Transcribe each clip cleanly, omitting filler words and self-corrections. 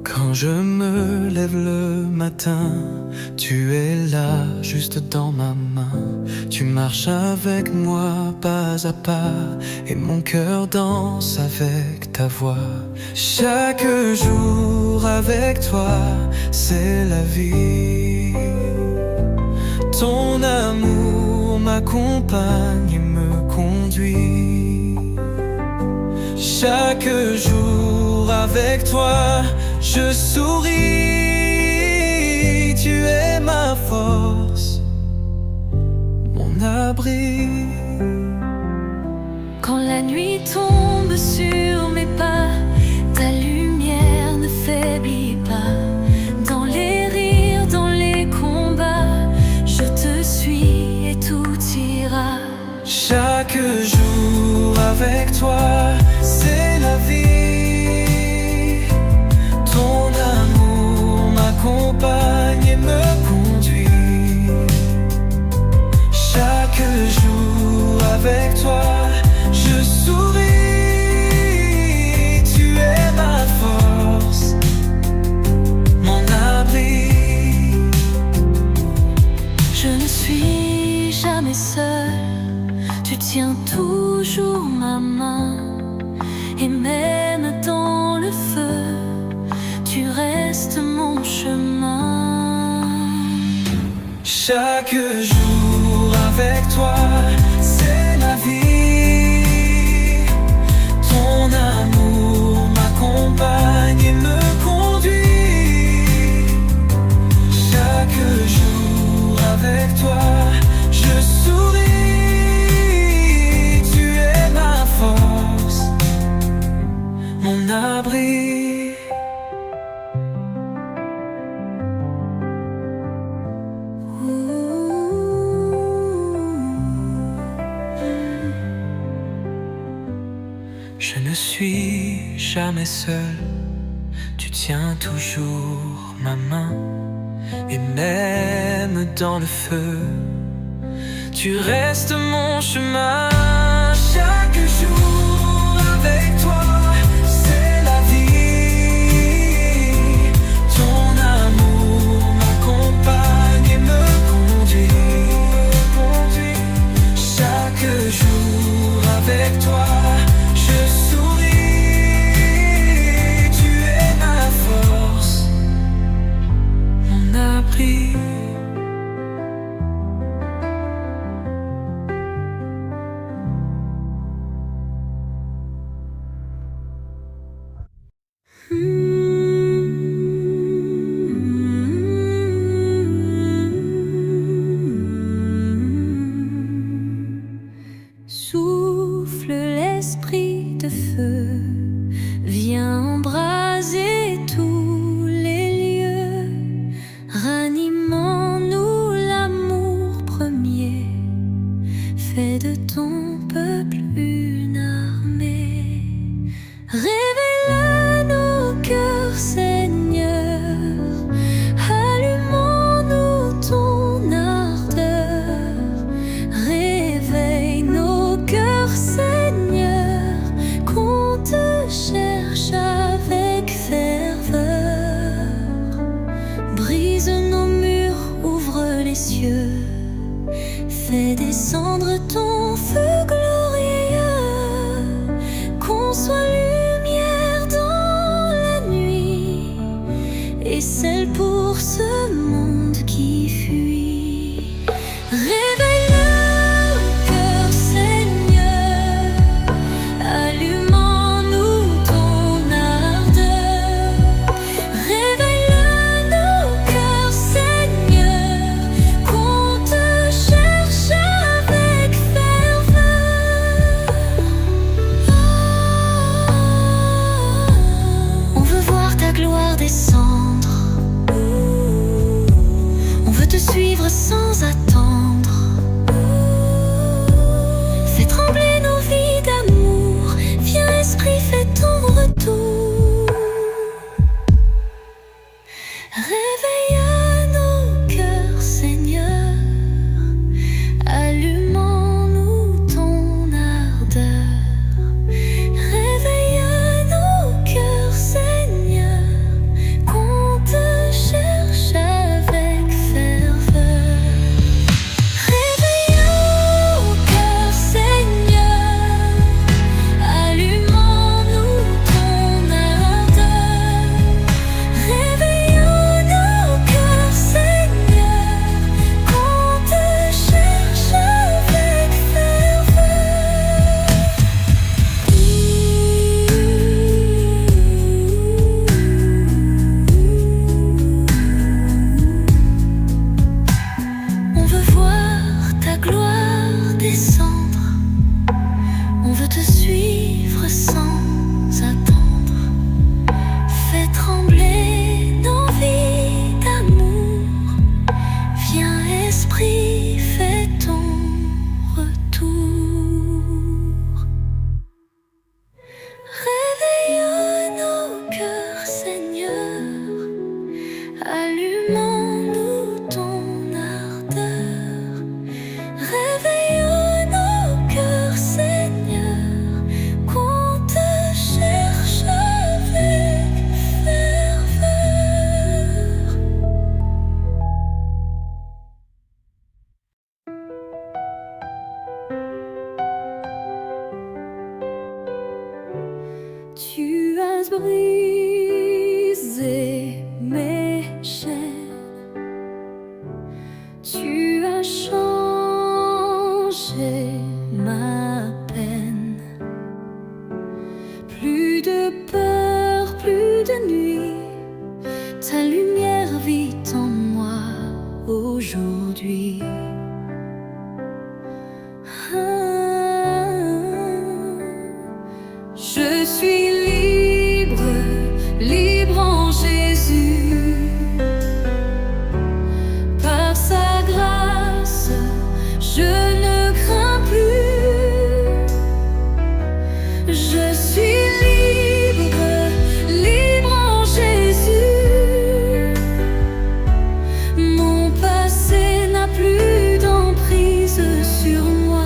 Quand je me lève le matin, tu es là, juste dans ma main. Tu marches avec moi pas à pas, et mon cœur danse avec ta voix. Chaque jour avec toi, c'est la vie. Ton amour m'accompagne et me conduit. Chaque jour avec toi, je souris. Tu es ma force, mon abri. Quand la nuit tombe sur mes pas, ta lumière ne faiblit pas. Dans les rires, dans les combats, je te suis et tout ira. Chaque jour avec toi, c'est la vie. Ton amour m'accompagne et me conduit. Chaque jour avec toi, je souris. Tu es ma force, mon abri. Je ne suis jamais seule, tu tiens toujours ma main. Et même dans le feu, tu restes mon chemin. Chaque jour avec toi, c'est la vie. Ton amour m'accompagne et me conduit. Chaque jour avec toi, je souris. Tu es ma force, mon abri. Je ne suis jamais seul, tu tiens toujours ma main. Et même dans le feu, tu restes mon chemin. Chaque jour avec toi, c'est la vie. Ton amour m'accompagne et me conduit. Chaque jour avec toi, je souris. Tu es ma force, mon abri. Souffle l'esprit de feu, viens embraser tous les lieux, ranime en nous l'amour premier, fais de ton peuple une armée. Révèle à nos cœurs, Seigneur, allumons-nous ton ardeur, réveille nos cœurs. sans attendre, fais trembler nos vies d'amour. Viens esprit, fais ton retour. Réveille nos cœurs, Seigneur, allumons-nous ton ardeur. Réveille nos cœurs, Seigneur, qu'on te cherche avec ferveur. Tu as brisé mes chaînes, tu as changé ma peine. Plus de peur, plus de nuit, ta lumière vit en moi aujourd'hui. Je suis libre, libre en Jésus. Par sa grâce, je ne crains plus. Je suis libre, libre en Jésus. Mon passé n'a plus d'emprise sur moi.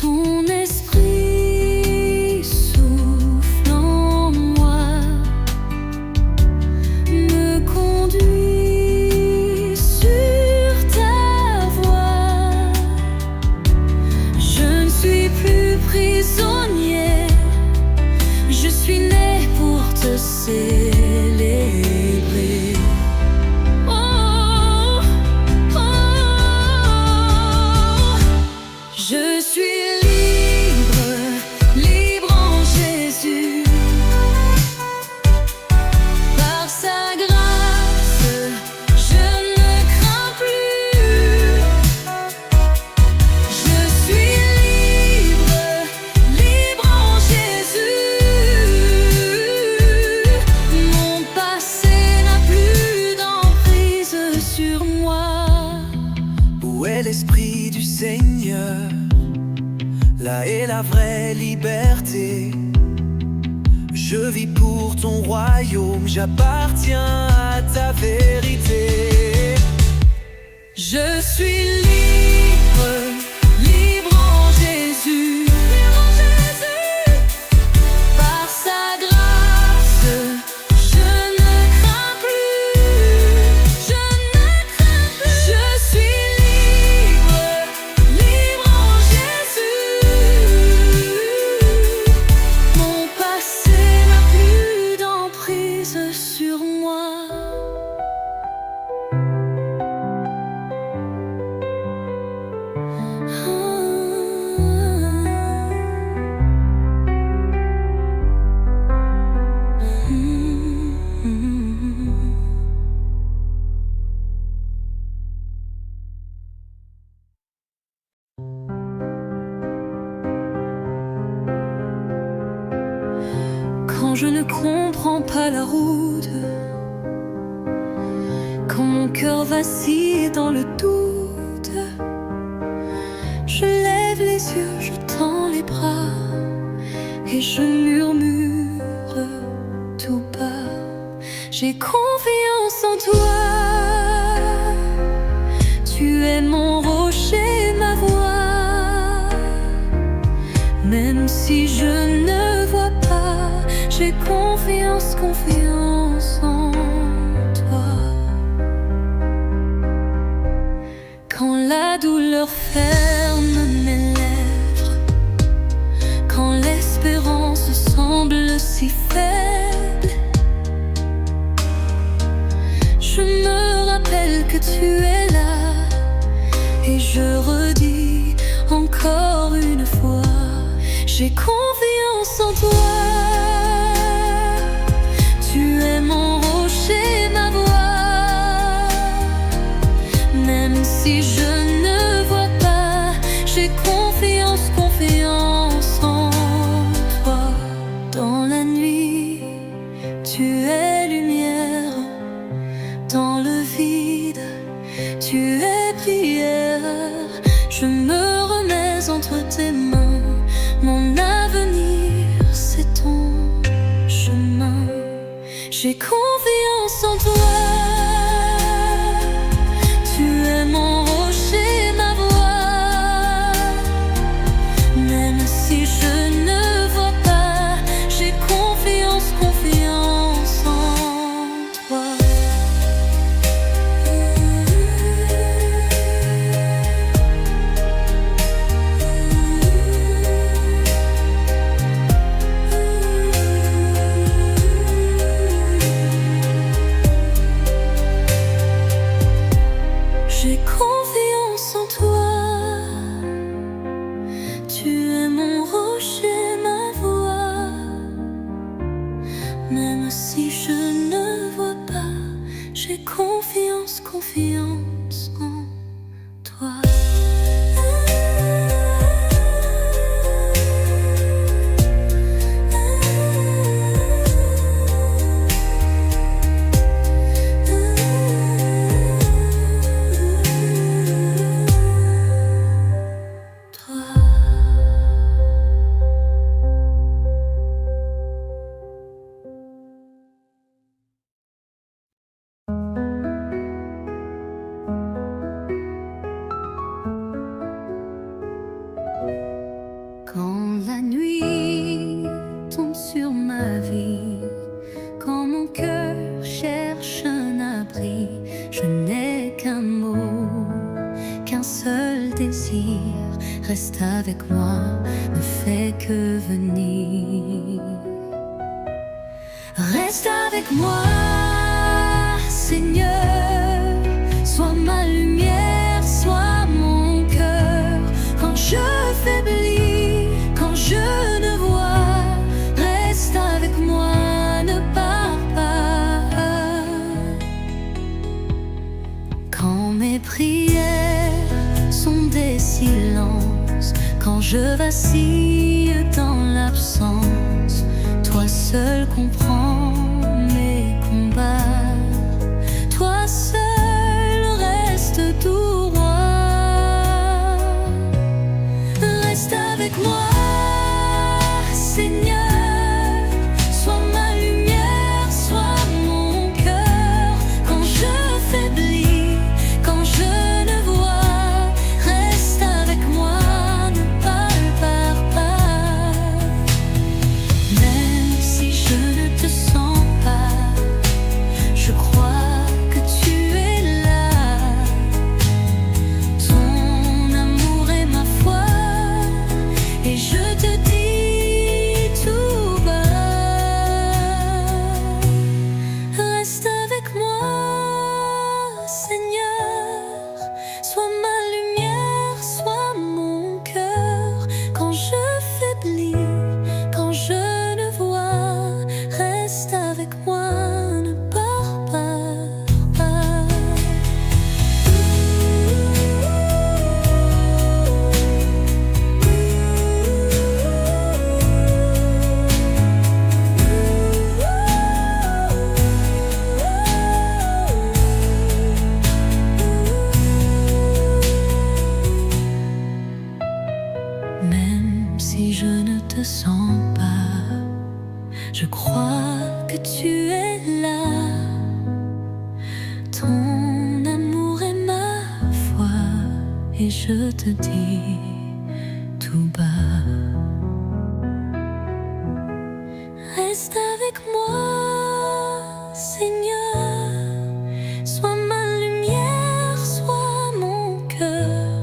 Ton esprit souffle en moi, me conduit sur ta voie. Je ne suis plus prisonnier, je suis né pour te célébrer. Oh, oh, je suis libre, libre en Jésus. Par sa grâce, je ne crains plus. Je suis libre, libre en Jésus. Mon passé n'a plus d'emprise sur moi. Où est l'esprit du Seigneur? Là est la vraie liberté. Je vis pour ton royaume, j'appartiens à ta vérité. Je suis libre, libre en Jésus. Par sa grâce, je ne crains plus. Je ne crains plus. Je suis libre, libre en Jésus. Mon passé n'a plus d'emprise sur moi. Quand je ne comprends pas la route, quand mon cœur vacille dans le doute, je lève les yeux, je tends les bras et je murmure tout bas. J'ai confiance en toi, tu es mon rocher, ma voix. Même si je ne vois pas, j'ai confiance, confiance en toi. Quand la douleur ferme mes lèvres, quand l'espérance semble si faible, je me rappelle que tu es là et je redis encore une fois, j'ai confiance en toi. Tu es mon rocher, ma voix. Même si je ne vois pas, j'ai confiance. confiance, confiance en toi. Dans la nuit, tu es lumière. Dans le vide, tu es prière. Je me remets entre tes mains. Mon avenir, c'est ton chemin. J'ai confiance en toi. Tu es mon rocher, ma voix. Même si je ne vois pas, j'ai confiance, confiance en toi. J'ai confiance en toi. Tu es mon rocher, ma voix. Même si je ne vois pas, j'ai confiance, confiance en toi. Quand la nuit tombe sur ma vie, quand mon cœur cherche un abri, je n'ai qu'un mot, qu'un seul désir. Reste avec moi, ne fais que venir. Reste avec moi, Seigneur. Sois ma lumière, sois mon cœur. Quand je faiblis, quand je ne vois, reste avec moi, ne pars pas. Quand mes prières sont des silences, quand je vacille dans l'absence, toi seul comprends mes combats. Toi seul reste tout roi. Reste avec moi, Seigneur. Sois ma lumière, sois mon cœur. Quand je faiblis, quand je ne vois, reste avec moi, ne pars pas. Même si je ne te sens pas, je crois que tu es là. Ton amour est ma foi, et je te dis tout bas. Reste avec moi, Seigneur. Sois ma lumière, sois mon cœur. Quand je faiblis, quand je ne vois, reste avec moi, ne pars pas. Même si je ne te sens pas, je crois que tu es là. Ton amour est ma foi, et je te dis tout bas. Reste avec moi, Seigneur. Sois ma lumière, sois mon cœur.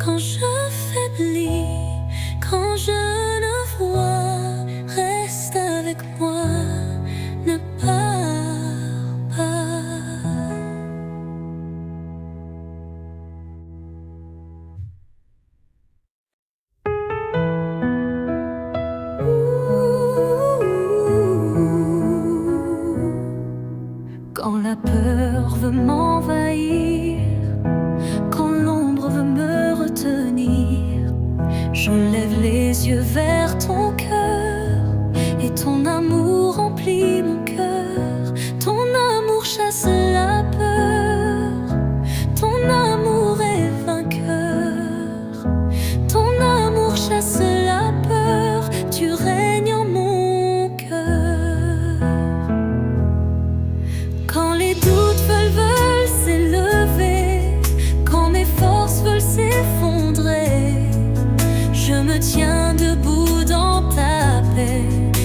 Quand je faiblis, quand je ne vois, reste avec moi, ne pars pas. Quand la peur veut m'envahir, quand l'ombre veut me retenir, J'enlève les yeux vers ton cœur et ton amour remplit mon cœur. Ton amour chasse la peur, ton amour est vainqueur. Ton amour chasse la peur, tu règnes en mon cœur. Quand les doutes veulent s'élever, quand mes forces veulent s'effondrer, je me tiens debout dans ta paix,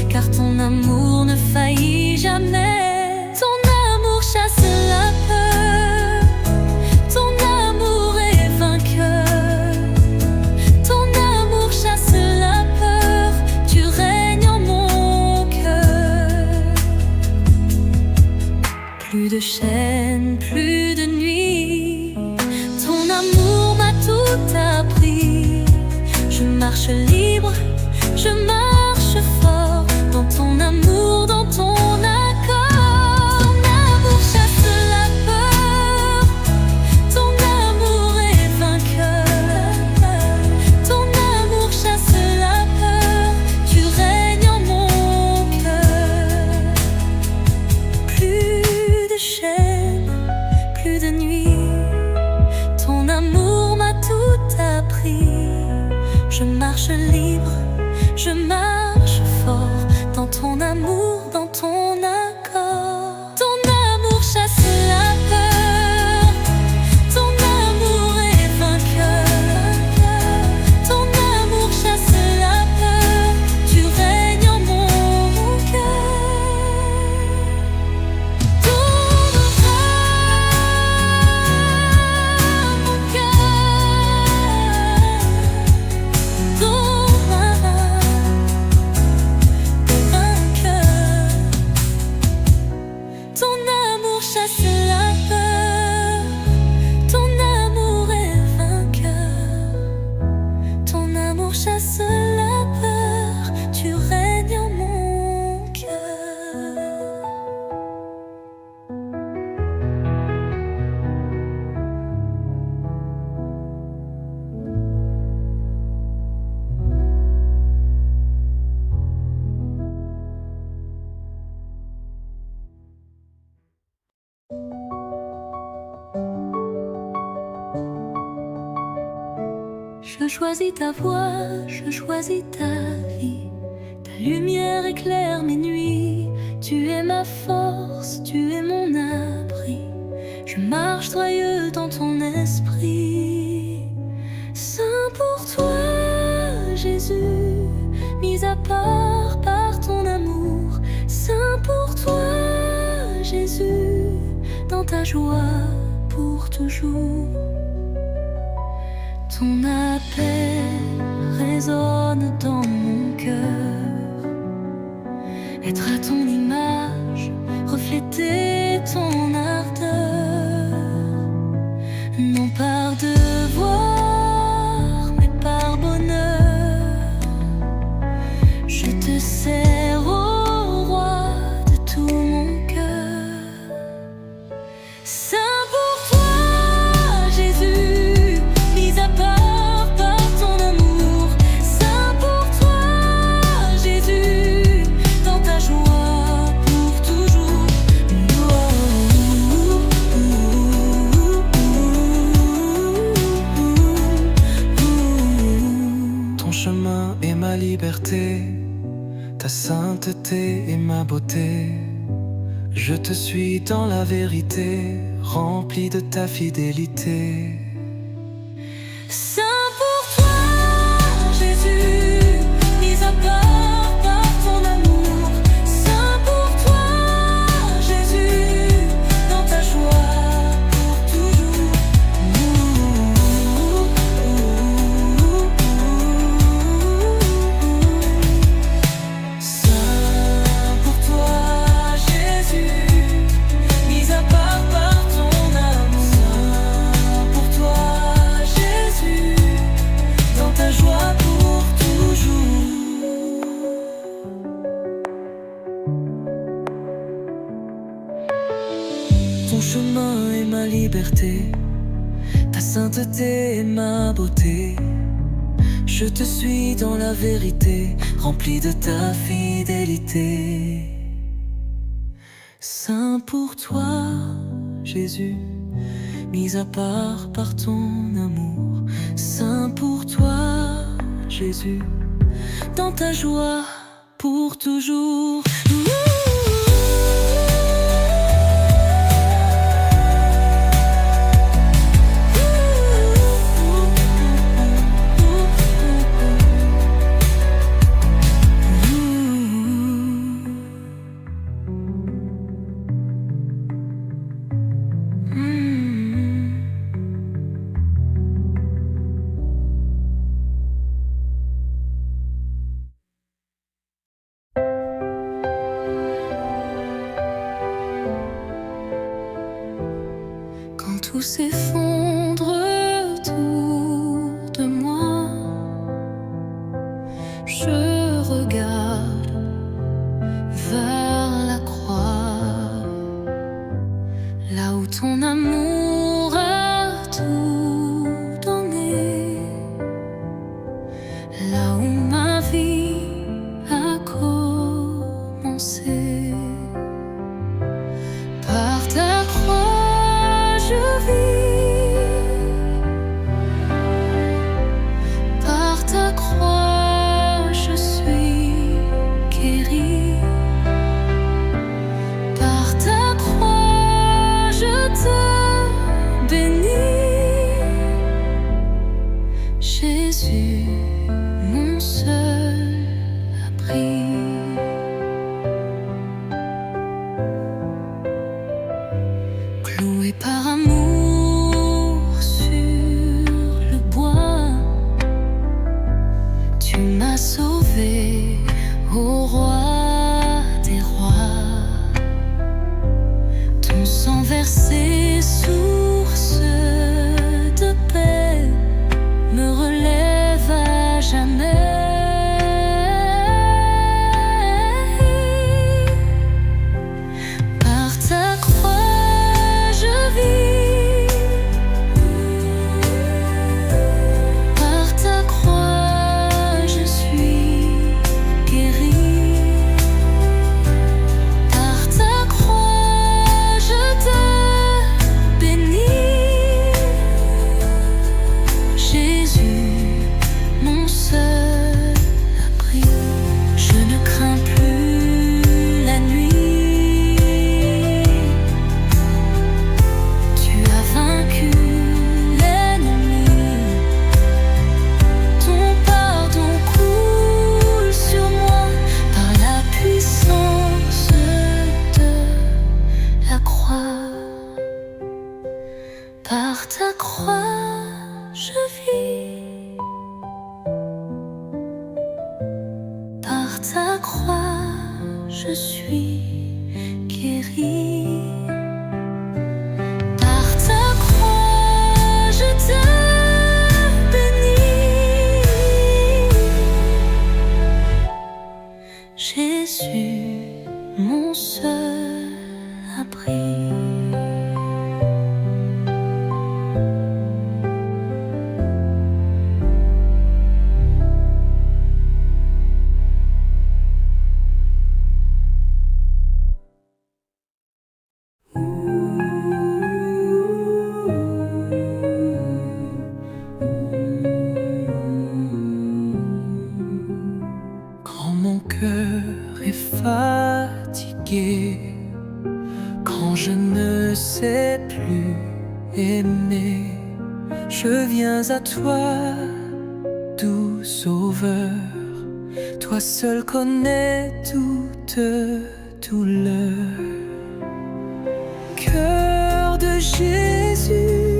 car ton amour ne faillit jamais. Ton amour chasse la peur, ton amour est vainqueur. Ton amour chasse la peur, tu règnes en mon cœur. Plus de chaînes, plus de nuit, ton amour m'a tout appris. Je marche libre, je marche fort dans ton amour, dans ton accord. Ton amour chasse la peur, ton amour est vainqueur. Ton amour chasse la peur, tu règnes en mon cœur. Plus de chaînes, plus de nuit, ton amour m'a tout appris. Je marche libre, je marche fort dans ton amour, dans ton accord. Ton amour chasse la peur, ton amour est vainqueur. Ton amour chasse la peur, tu règnes en mon cœur. T'ouvriras mon cœur. Ton amour chasse la peur, ton amour est vainqueur. Ton amour chasse la peur, tu règnes en mon cœur. Je choisis ta voix, je choisis ta vie. Ta lumière éclaire mes nuits. Tu es ma force, tu es mon abri. Je marche joyeux dans ton esprit. Saint pour toi, Jésus, mis à part par ton amour. Saint pour toi, Jésus, dans ta joie pour toujours. Ton appel résonne dans mon cœur. Être à ton image, refléter ton ardeur. Non par devoir, mais par bonheur. Je te sers au roi de tout mon cœur. Saint pour toi, Jésus, mis à part par ton amour. Saint pour toi, Jésus, dans ta joie pour toujours. Ton chemin est ma liberté, ta sainteté est ma beauté. Je te suis dans la vérité, rempli de ta fidélité. Saint pour toi, Jésus, mis à part par ton amour. Saint pour toi, Jésus, dans ta joie pour toujours. Saint pour toi, Jésus, mis à part par ton amour. Saint pour toi, Jésus, dans ta joie pour toujours. Ton chemin est ma liberté, ta sainteté est ma beauté. Je Je te suis dans la vérité, rempli de ta fidélité. Saint pour toi, Jésus, mis à part par ton amour. Saint pour toi, Jésus, dans ta joie pour toujours. Quand tout s'effondre autour de moi, je regarde vers la croix, là où ton amour a tout donné, là où ma vie a commencé. Par ta croix je vis, par ta croix je suis guéri, par ta croix je te bénis, Jésus, mon seul abri. Cloué par amour sur le bois, tu m'as sauvé, ô roi des rois. Ton sang versé, source de paix, me relève à jamais. Par ta croix je vis, par ta croix je suis guéri, par ta croix je te bénis, Jésus, mon seul abri. Je ne crains plus la nuit, tu as vaincu l'ennemi. Ton pardon coule sur moi par la puissance de la croix. Par ta croix je vis, par ta croix je suis guéri, par ta croix je te bénis, Jésus, mon seul abri. Quand mon cœur est fatigué, quand je ne sais plus aimer, je viens à toi, doux sauveur. Toi seul connais toute douleur. Cœur de Jésus,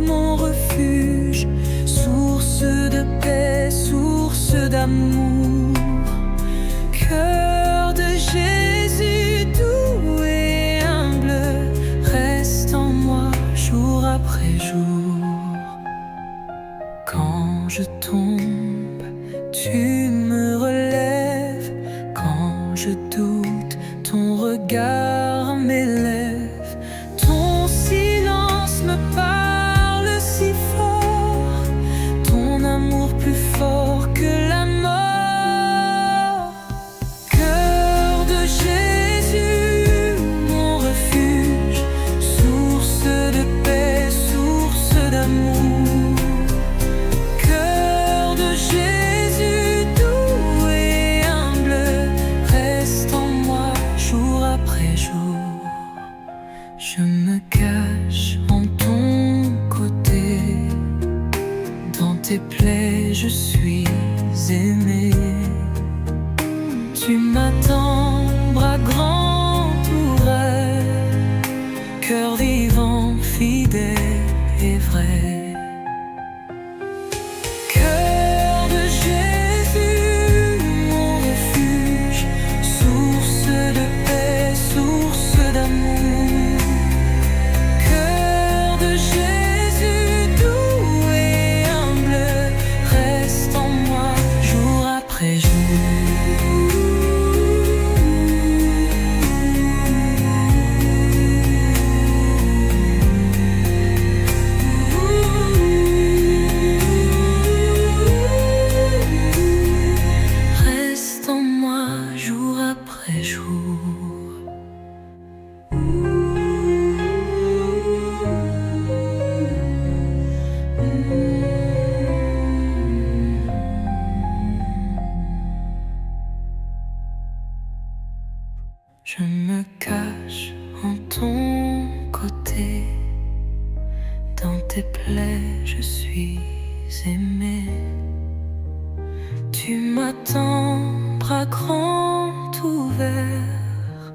mon refuge, source de paix, source d'amour. Cœur de Jésus, doux et humble, reste en moi jour après jour. Quand je tombe, tu me relèves. Quand je doute, ton regard m'élève. Ton silence me parle si fort, ton amour plus fort aimé. Tu m'attends, bras grands ouverts, cœur vivant, fidèle et vrai. Cœur de Jésus, mon refuge, source de paix, source d'amour. Cœur de Jésus, doux et humble, reste en moi jour après jour. Je me cache en ton côté, dans tes plaies je suis aimé. Tu m'attends, bras grands ouverts,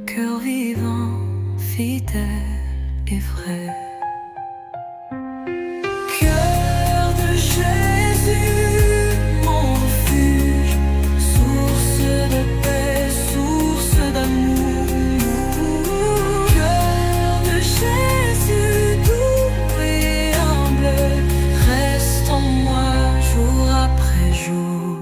cœur vivant, fidèle et vrai. Cœur de Jésus, mon refuge, source de paix, source d'amour. Cœur de Jésus, doux et humble, reste en moi jour après jour.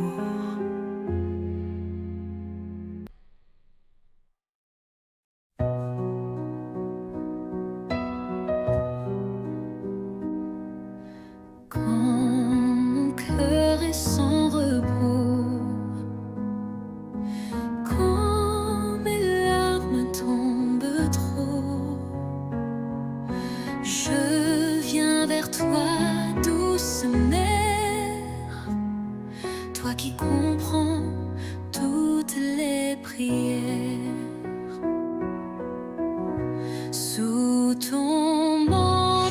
Quand mon cœur est sans repos, quand mes larmes tombent trop, je viens vers toi, douce mère, toi qui comprends toutes les prières. Sous ton manteau,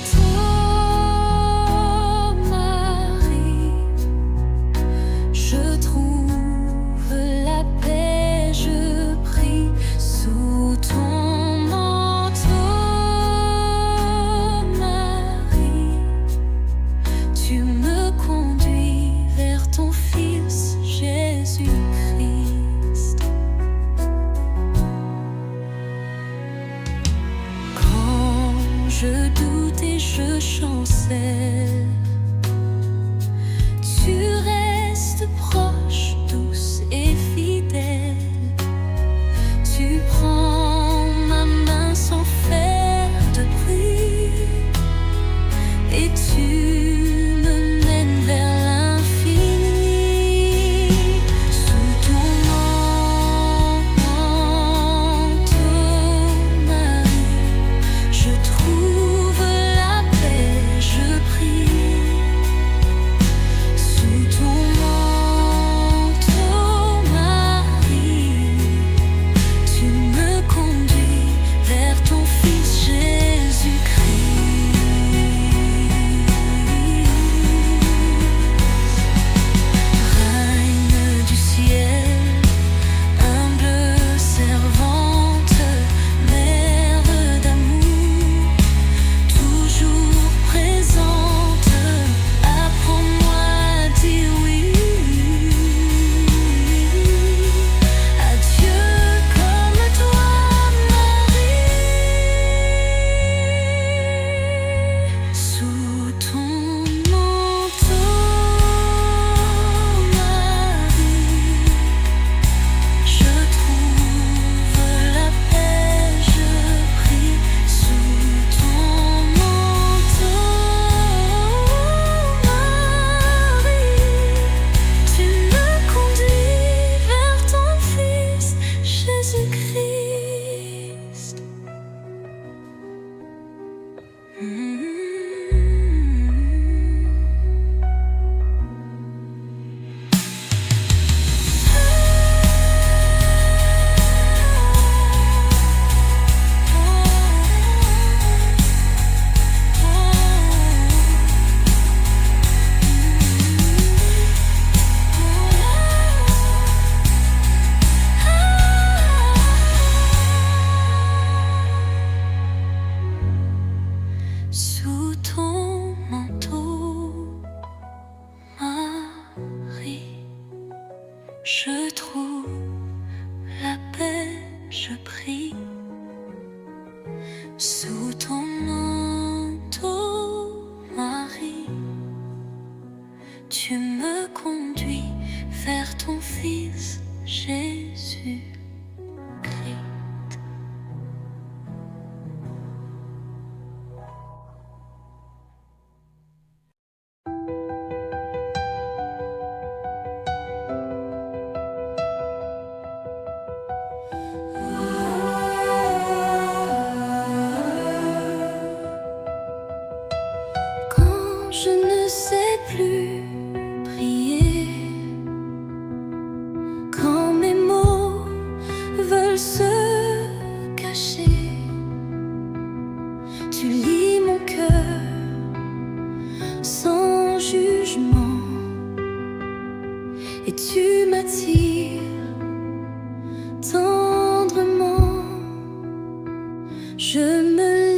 je trouve la paix, je prie. Sous ton manteau, Marie, tu me conduis vers ton Fils Jésus-Christ. je trouve la paix, je prie. Sous ton manteau, Marie, tu me conduis vers ton Fils Jésus. Je ne sais plus prier, quand mes mots veulent se cacher, tu lis mon cœur sans jugement et tu m'attires tendrement. Je me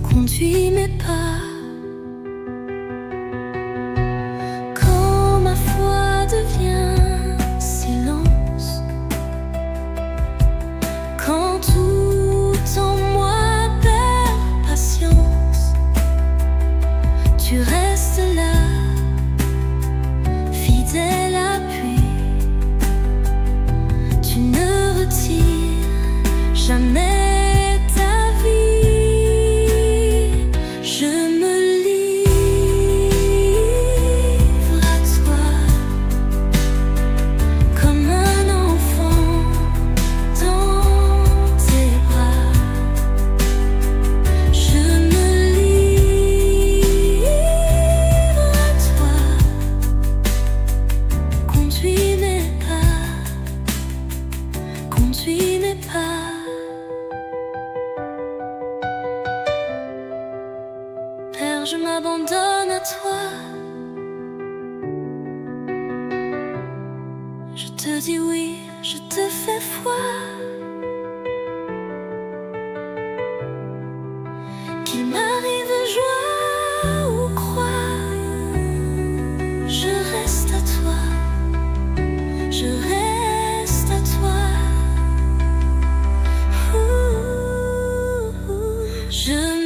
conduis mes pas. Quand ma foi devient silence, quand tout en moi perd patience, tu restes là, fidèle appui. Tu ne retires jamais je m'abandonne à toi. Je te dis oui, je te fais foi. Qu'il m'arrive joie ou croix, je reste à toi. Je reste à toi. Je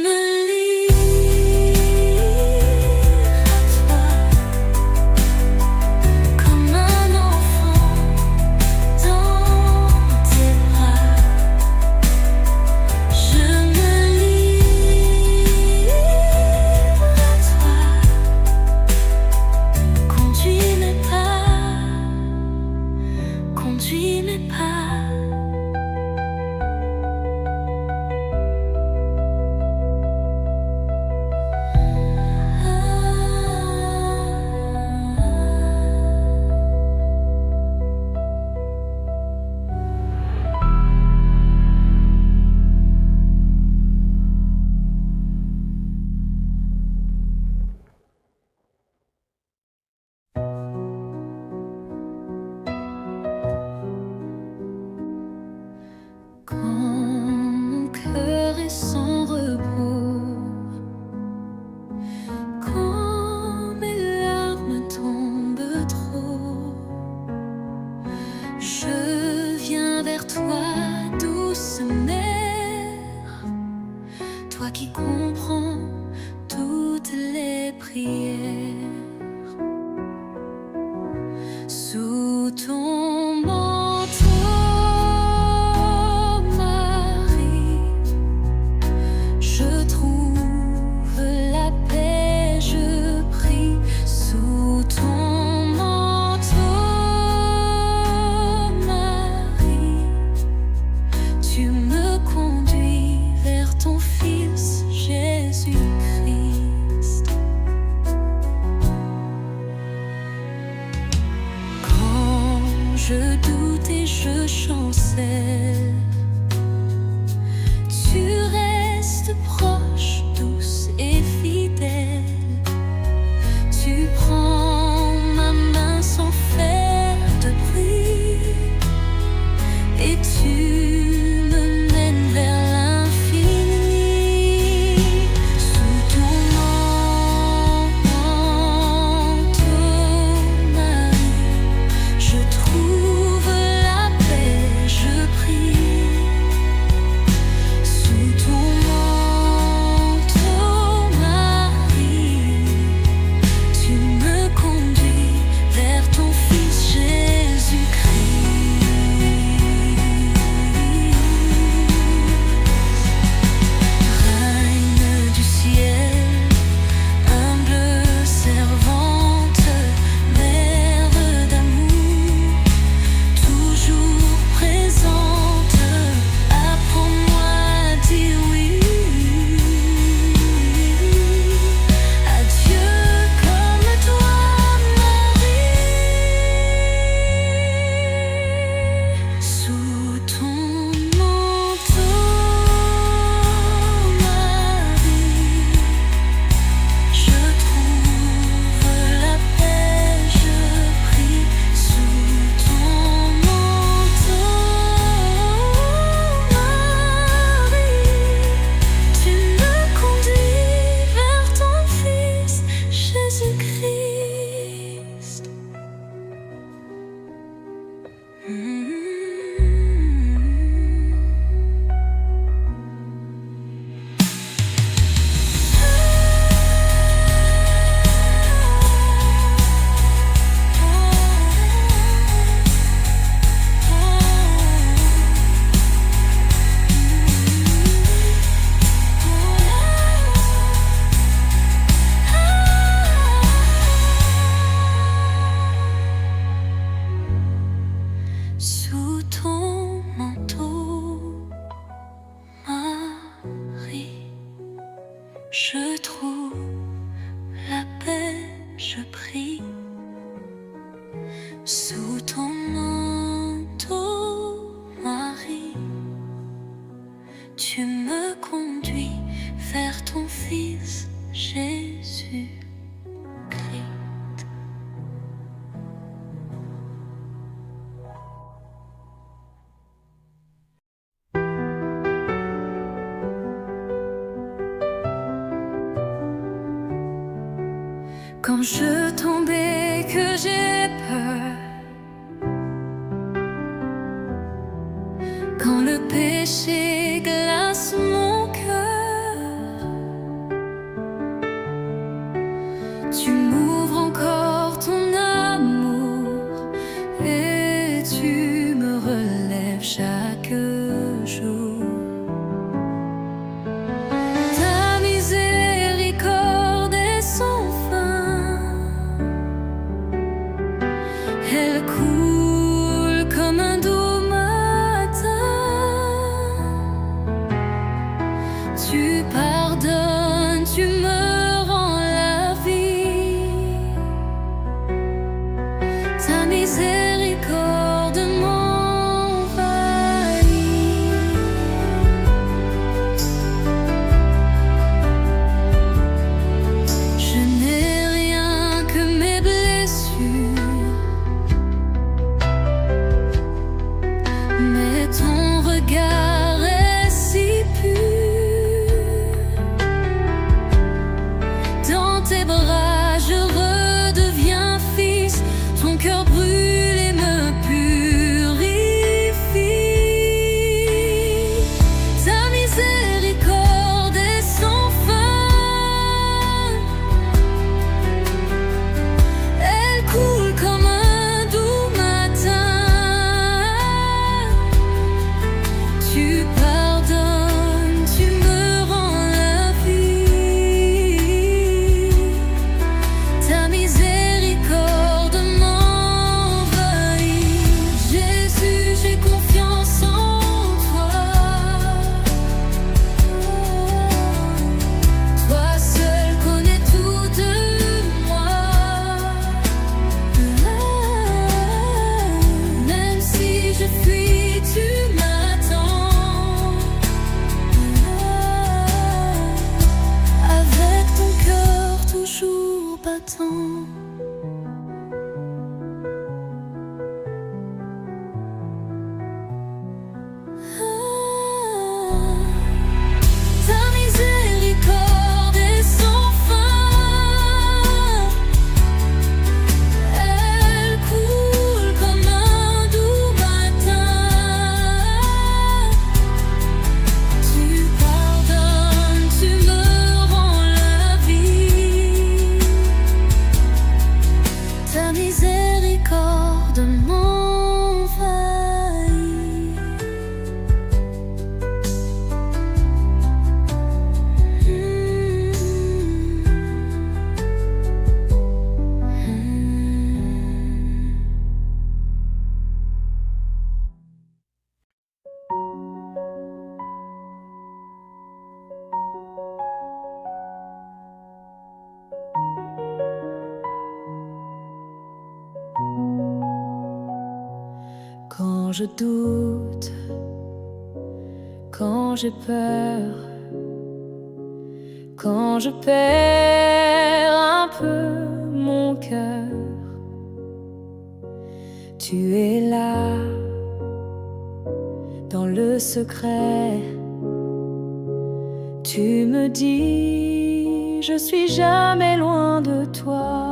conduis mes pas. Sans repos, quand mes larmes tombent trop, je viens vers toi, douce mère, toi qui comprends toutes les prières. Sous ton manteau, je trouve la paix, je prie. Sous ton manteau, Marie, tu me conduis vers ton Fils Jésus-Christ. je trouve la paix, je prie. Sous ton manteau, Marie, tu me conduis vers ton Fils Jésus. Quand je tombe et que j'ai peur, quand le péché glace mon cœur, tu m'ouvres encore ton amour et tu me relèves chaque jour. Ta miséricorde est sans fin, elle coule comme un doux matin. Tu pardonnes, tu me rends la vie. Ta miséricorde m'envahit. Je n'ai rien que mes blessures, mais ton regard est si pur. Dans tes bras je redeviens fils, ton cœur brûle et me purifie. Ta miséricorde est sans fin, elle coule comme un doux matin. Tu pardonnes, tu me rends la vie. Ta miséricorde m'envahit. Jésus, j'ai confiance en toi. Toi seul connais tout de moi. Même si je fuis, tu m'attends. Avec ton cœur toujours battant. Ta miséricorde est sans fin, elle coule comme un doux matin. Tu pardonnes, tu me rends la vie. Ta miséricorde m'envahit. Quand je doute, quand j'ai peur, quand je perds un peu mon cœur, tu es là, dans le secret. Tu me dis, je suis jamais loin de toi.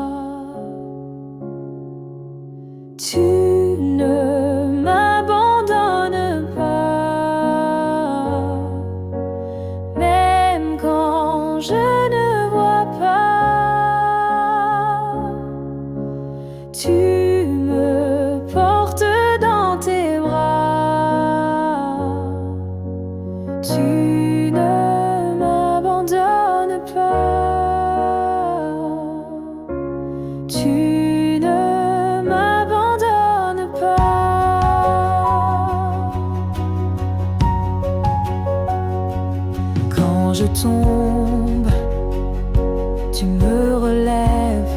Tu ne m'abandonnes pas, même quand je ne vois pas. Tu me portes dans tes bras. Tu ne m'abandonnes pas. Tu ne m'abandonnes pas. Quand je tombe tu me relèves.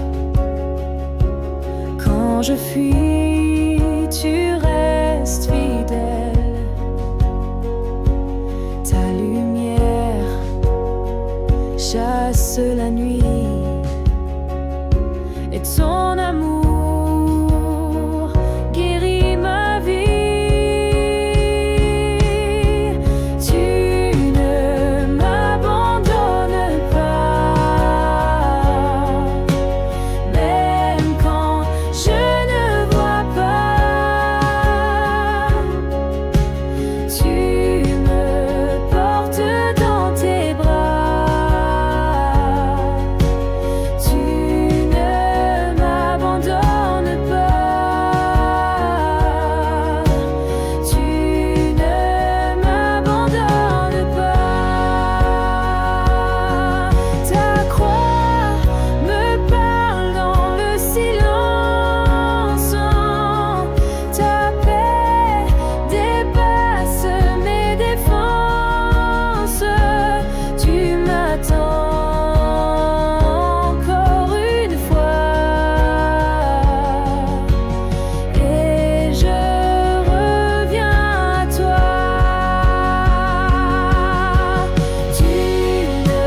Quand je fuis, tu restes fidèle. Ta lumière chasse la nuit et ton amour guérit ma vie. Tu ne m'abandonnes pas, même quand je ne vois pas. Tu me portes dans tes bras. Tu ne m'abandonnes pas. Tu ne m'abandonnes pas. Ta croix me parle dans le silence. Ta paix dépasse mes défenses. Tu m'attends encore une fois et je reviens à toi. Tu ne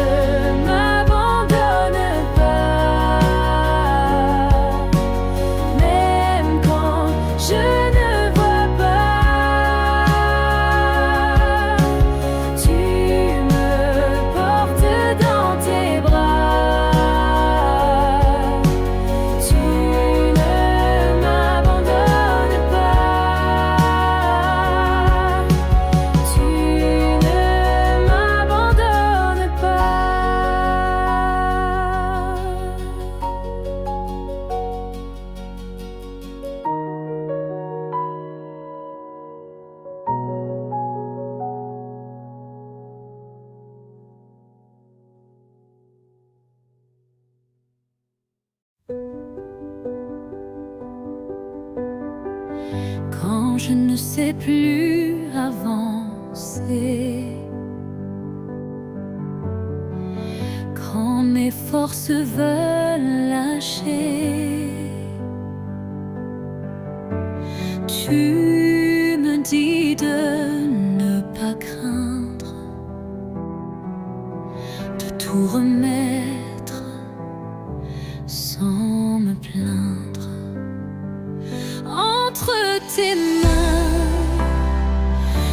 m'abandonnes pas, même quand je ne vois pas. Tu me portes dans tes bras. Tu ne m'abandonnes pas. Tu ne m'abandonnes quand je ne sais plus avancer, quand mes forces veulent lâcher, tu me dis de ne pas craindre, de tout remettre sans me plaindre. Entre tes mains,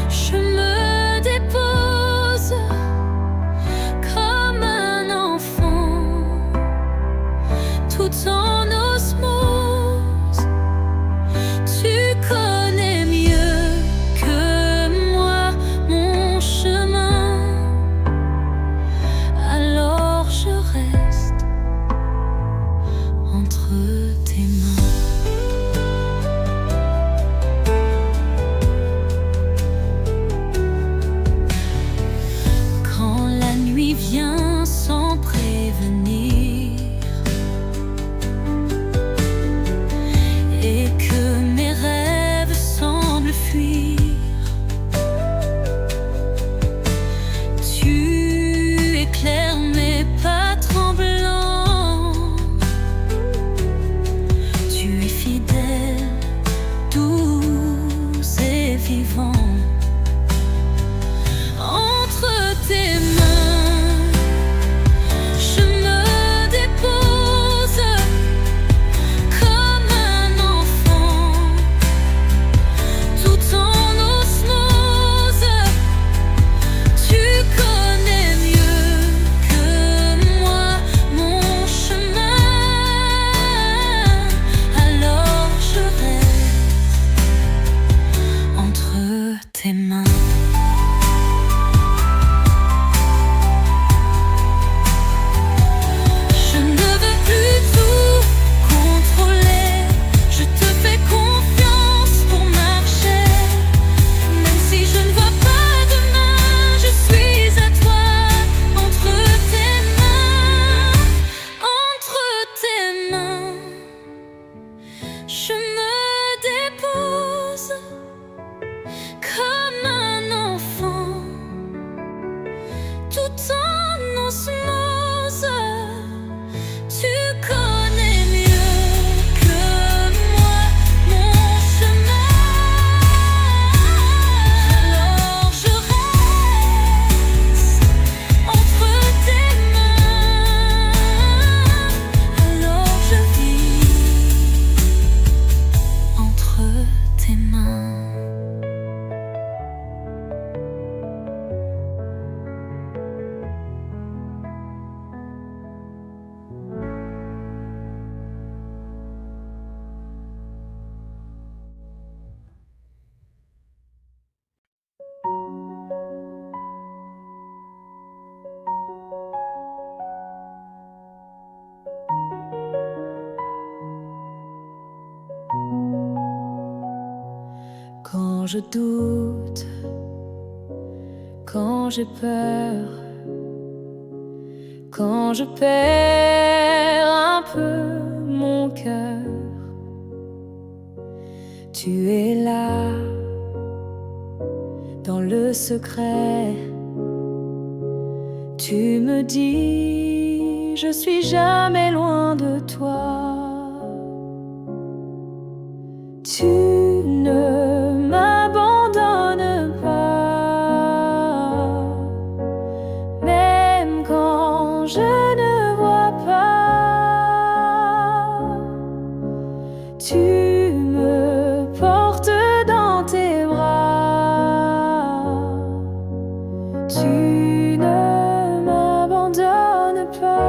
je me dépose comme un enfant, tout en osmose. Tu connais mieux que moi mon chemin, alors je reste Quand je doute, quand j'ai peur, quand je perds un peu mon cœur, tu es là, dans le secret. Tu me dis, je suis jamais loin de toi. Tu ne m'abandonnes pas, même quand je ne vois pas. Tu me portes dans tes bras. Tu ne m'abandonnes pas.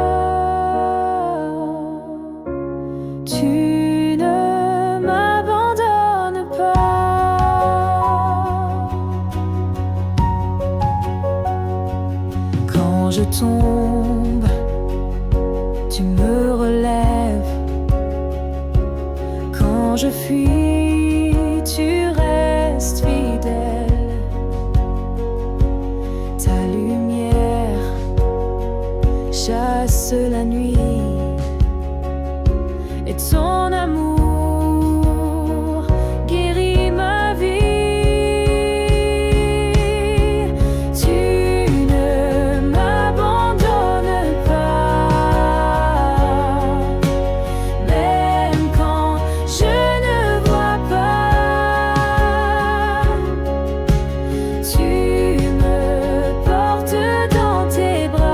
Tu ne m'abandonnes pas. Quand je tombe, tu me relèves. Quand je fuis, tu restes fidèle. Ta lumière chasse la nuit et ton amour guérit ma vie. Tu ne m'abandonnes pas, même quand je ne vois pas. Tu me portes dans tes bras.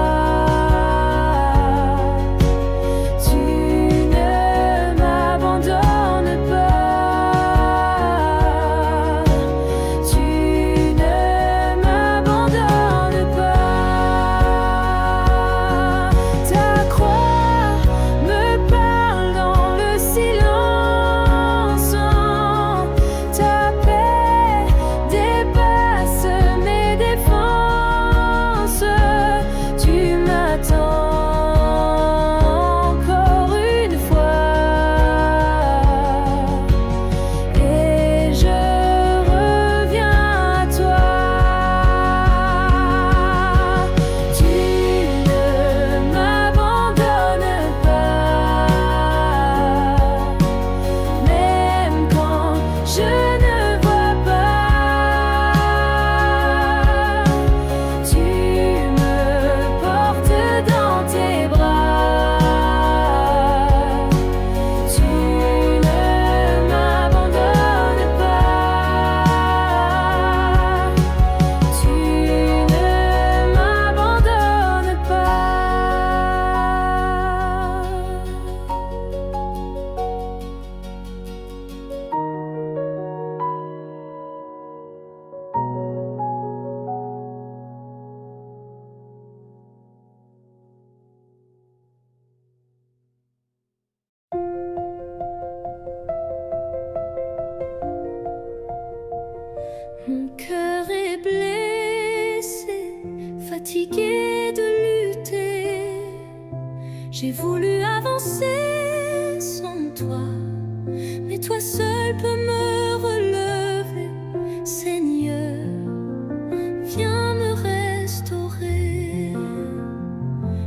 Tu ne m'abandonnes pas. Tu ne m'abandonnes pas. Ta croix me parle dans le silence. Ta paix dépasse mes défenses. Tu m'attends encore une fois et je reviens à toi. Tu ne m'abandonnes pas, même quand je ne vois pas. Tu me portes dans tes bras. Tu ne m'abandonnes pas. Tu ne m'abandonnes Mon cœur est blessé, fatigué de lutter. J'ai voulu avancer sans toi, mais toi seul peux me relever. Seigneur, viens me restaurer.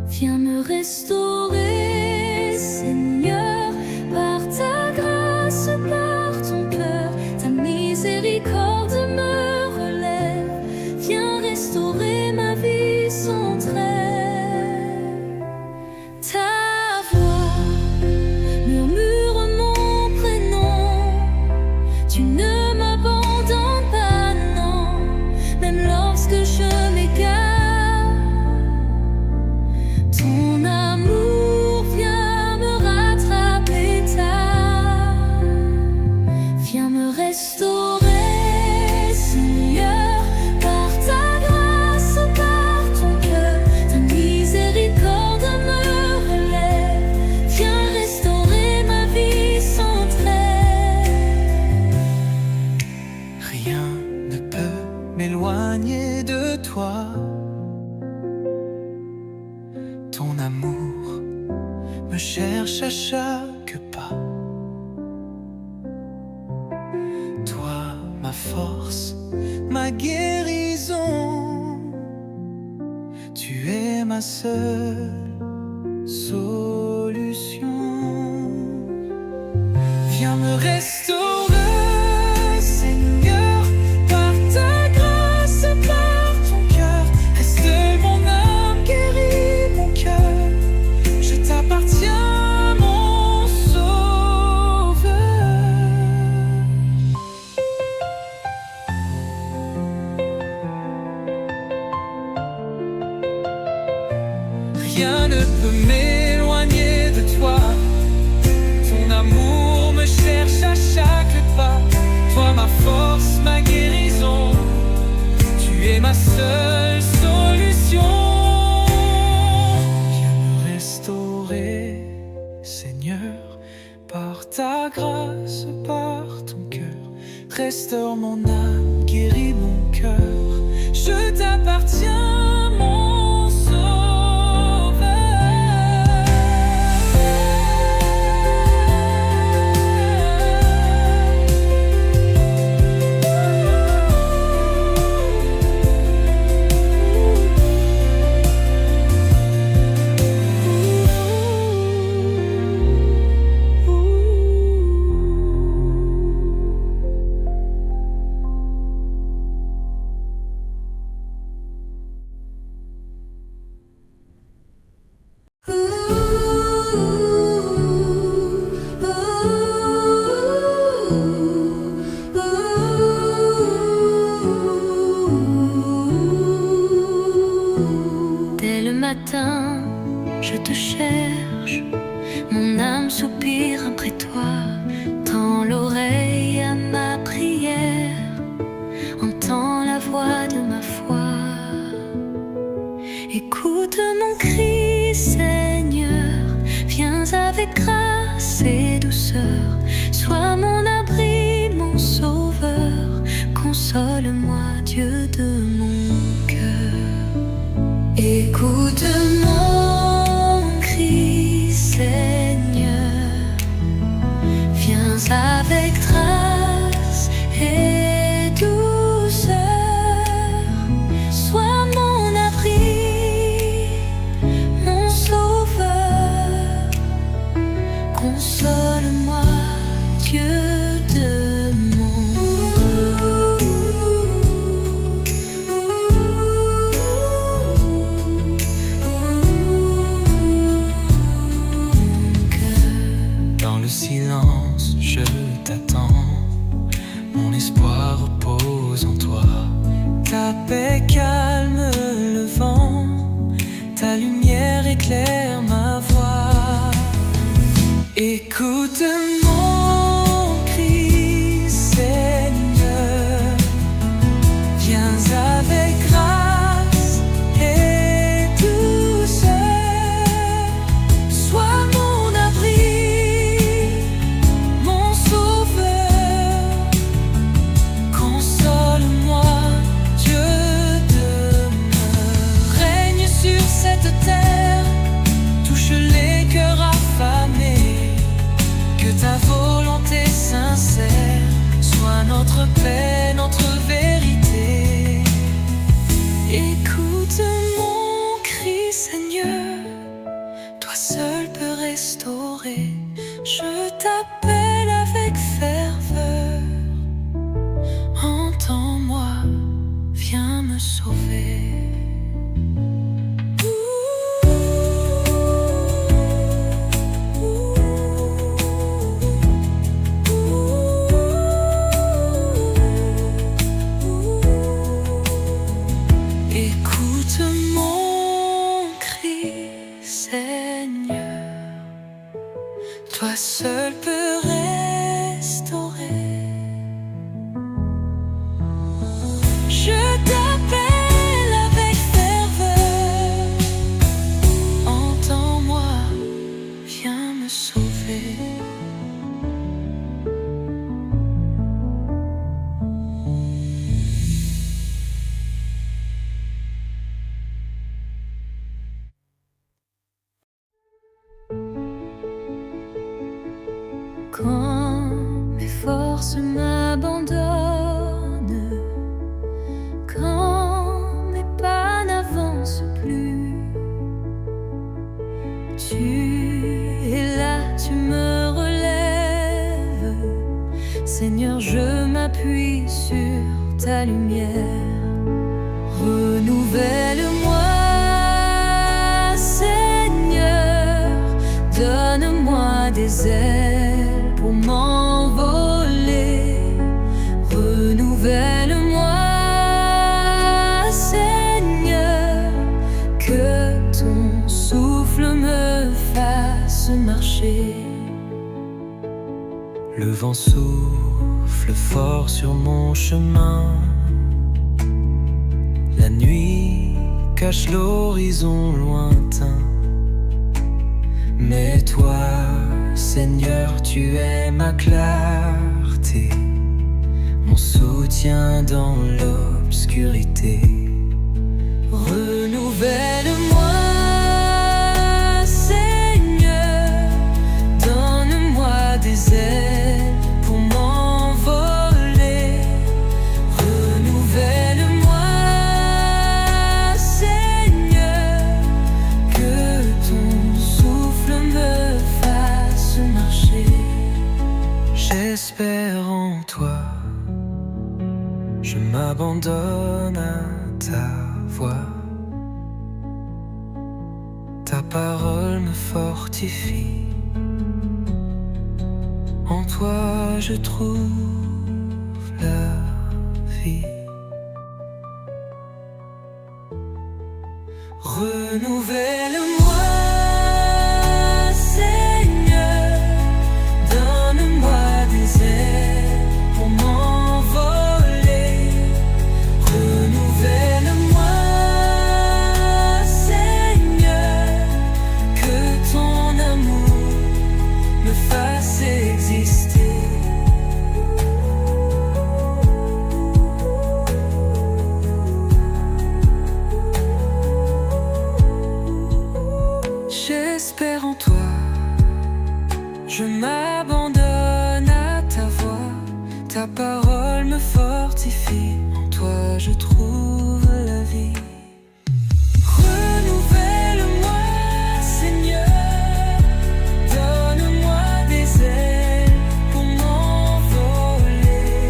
Viens me restaurer, Seigneur, par ta grâce, par ton cœur. Ta miséricorde me relève. Viens restaurer ma vie sans trêve. Ta voix murmure mon prénom. Tu ne m'abandonnes pas, non, même lorsque je m'égare. Ton amour vient me rattraper tard. Viens me restaurer, Seigneur, par ta grâce, par ton cœur. Ta miséricorde me relève. Viens restaurer ma vie sans trêve. Rien ne peut m'éloigner de toi. Ton amour me cherche à chaque pas. Toi, ma force, ma guérison. Tu es ma seule solution. Viens me restaurer, Seigneur, par ta grâce, par ton cœur. Reste mon âme, guéris mon cœur. Je t'appartiens, mon sauveur. Rien ne peut m'éloigner de toi. Ton amour me cherche à chaque pas. Toi ma force, ma guérison. Tu es ma seule solution. Viens me restaurer, Seigneur, par ta grâce, par ton cœur. Restaure mon âme, guéris mon cœur. Je t'appartiens, mon sauveur. Dès le matin, je te cherche, mon âme soupire après toi. Tends l'oreille à ma prière, entends la voix de ma foi. Écoute mon cri, Seigneur, viens avec grâce et douceur. Sois mon abri, mon sauveur, console-moi, Dieu de mon cœur. Écoute mon cri, Seigneur, viens avec grâce et douceur. Sois mon abri, mon sauveur, console-moi, Dieu de Dans le silence, je t'attends. Mon espoir repose en toi. Ta paix calme le vent. Ta lumière éclaire ma voix. Écoute mon cri, Seigneur. Viens avec grâce et douceur. Sois mon abri, mon sauveur. Console-moi, Dieu demeure. Règne sur cette terre, touche les cœurs affamés. Que ta volonté sincère soit notre paix, notre vérité. Écoute mon cri, Seigneur, toi seul peux restaurer. Je t'appelle avec ferveur. Entends-moi, viens me sauver. Écoute mon cri, Seigneur, toi seul peux restaurer. Je t'appelle avec ferveur. Entends-moi, viens me sauver. Quand mes forces m'abandonnent, Tu es là, tu me relèves. Seigneur, je m'appuie sur ta lumière. Renouvelle-moi, Seigneur. Donne-moi des ailes pour m'envoler. Renouvelle-moi, Seigneur. Que ton souffle me fasse marcher. Le vent souffle fort sur mon chemin. La nuit cache l'horizon lointain. Mais toi, Seigneur, tu es ma clarté, mon soutien dans l'obscurité. Renouvelle-moi, Seigneur. Donne-moi des ailes pour m'envoler. Renouvelle-moi, Seigneur. Que ton souffle me fasse marcher. J'espère en toi. Je m'abandonne à ta voix. Ta parole me fortifie. En toi je trouve la vie. Renouvelle-moi, Seigneur. Donne-moi des ailes pour m'envoler. Renouvelle-moi, Seigneur. Que ton amour me fasse exister. J'espère en toi. Je m'abandonne à ta voix. Ta parole me fortifie. En toi je trouve la vie. Renouvelle-moi, Seigneur. Donne-moi des ailes pour m'envoler.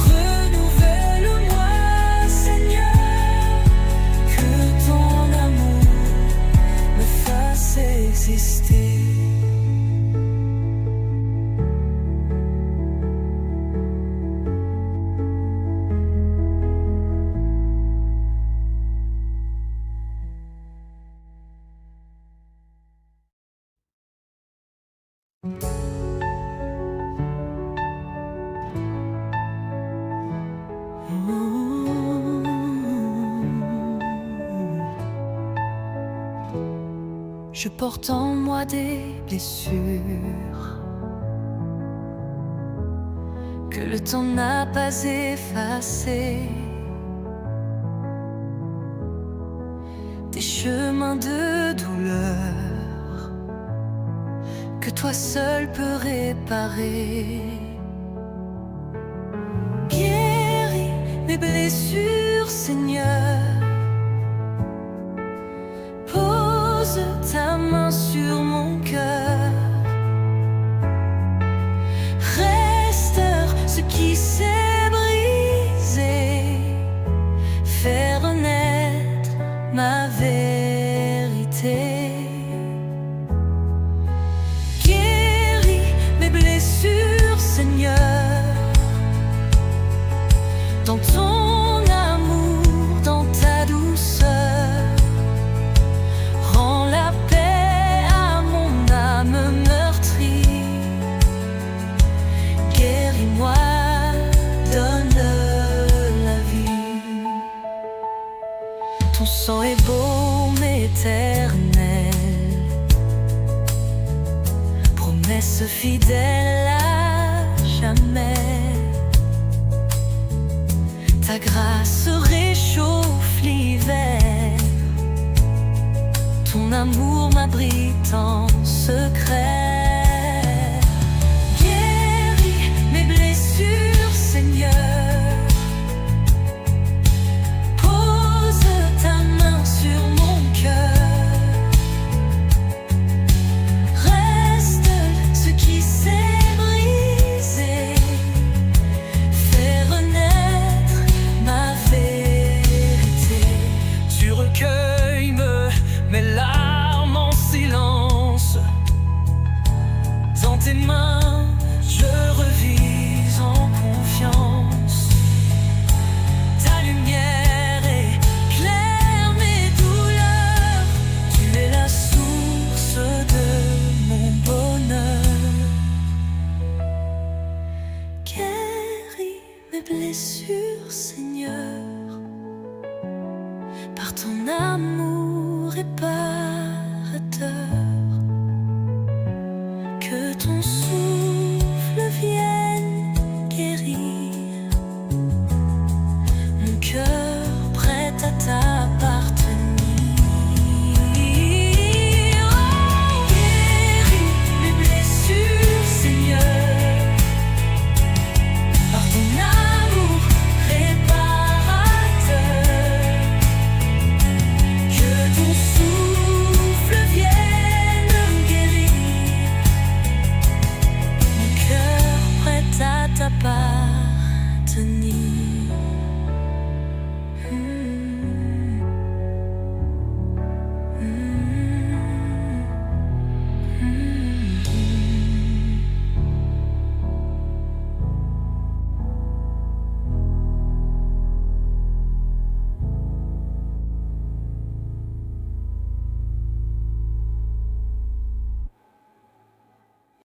Renouvelle-moi, Seigneur. Que ton amour me fasse exister. Je porte en moi des blessures que le temps n'a pas effacées, des chemins de douleur que toi seul peux réparer. Guéris mes blessures, Seigneur. Pose ta main sur mon cœur. Restaure ce qui s'est brisé. Fais renaître ma vérité. Guéris mes blessures, Seigneur. Dans ton amour, dans ta douceur. Rends la paix à mon âme meurtrie. Guéris-moi, donne la vie. Ton sang est baume éternel, promesse fidèle à jamais. Ta grâce réchauffe l'hiver. Ton amour m'abrite en secret.